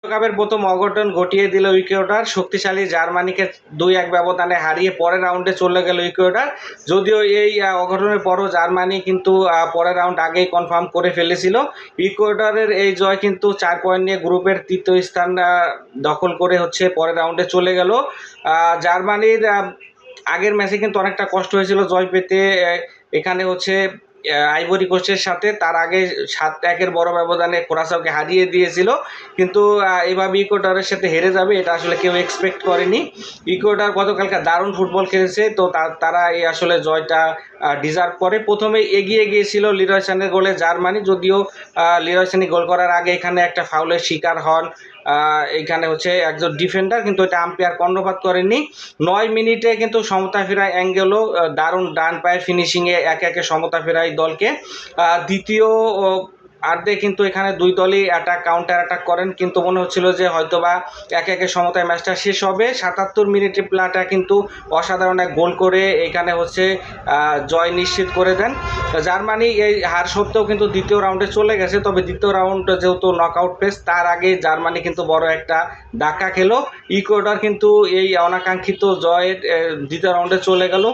বিশ্বকাপের প্রথম অঘটন ঘটিয়ে দিল ইকুয়েডর। শক্তিশালী জার্মানিকে 2-1 ব্যবধানে হারিয়ে পরের রাউন্ডে চলে গেল ইকুয়েডর। যদিও এই অঘটনের পরও জার্মানি কিন্তু পরের রাউন্ড আগেই কনফার্ম করে ফেলেছিল। ইকুয়েডরের এই জয় কিন্তু 4 পয়েন্ট নিয়ে গ্রুপের তৃতীয় স্থান দখল করে হচ্ছে পরের রাউন্ডে চলে গেল। জার্মানির আগের ম্যাচে কিন্তু অনেকটা কষ্ট হয়েছিল জয় পেতে। এখানে হচ্ছে আইভরি কোস্টের সাথে তার আগে 7-1 বড় ব্যবধানে কোরাসাওকে হারিয়ে দিয়েছিল, কিন্তু এভাবে ইকুয়েডরের সাথে হেরে যাবে এটা আসলে কেউ এক্সপেক্ট করেনি। ইকুয়েডর গতকালকে দারুণ ফুটবল খেলেছে, তো তারা এই আসলে জয়টা ডিজার্ভ করে। প্রথমে এগিয়ে গিয়েছিল লিরয় সানের গোলে জার্মানি, যদিও লিরয় সানি গোল করার আগে এখানে একটা ফাউলের শিকার হন এইখানে হচ্ছে একজন ডিফেন্ডার, কিন্তু এটা আম্পায়ার কর্ণপাত করেননি। 9 মিনিটে কিন্তু সমতা ফেরায় অ্যাঙ্গেলও দারুণ ডান পায়ের ফিনিশিংয়ে একে সমতা ফেরায় দলকে। দ্বিতীয় আর্ধে কিন্তু এখানে দুই দলই কাউন্টার অ্যাটাক করেন, কিন্তু মনে হচ্ছিল যে হয়তোবা একে সমতায় ম্যাচটা শেষ হবে। 77 মিনিটে প্লাটা কিন্তু অসাধারণ এক গোল করে এখানে হচ্ছে জয় নিশ্চিত করে দেন। জার্মানি এই হার সত্ত্বেও কিন্তু দ্বিতীয় রাউন্ডে চলে গেছে, তবে দ্বিতীয় রাউন্ড যেহেতু নকআউট পেস, তার আগে জার্মানি কিন্তু বড় একটা ধাক্কা খেলো। ইকুয়েডর কিন্তু এই অনাকাঙ্ক্ষিত জয়ের দ্বিতীয় রাউন্ডে চলে গেল।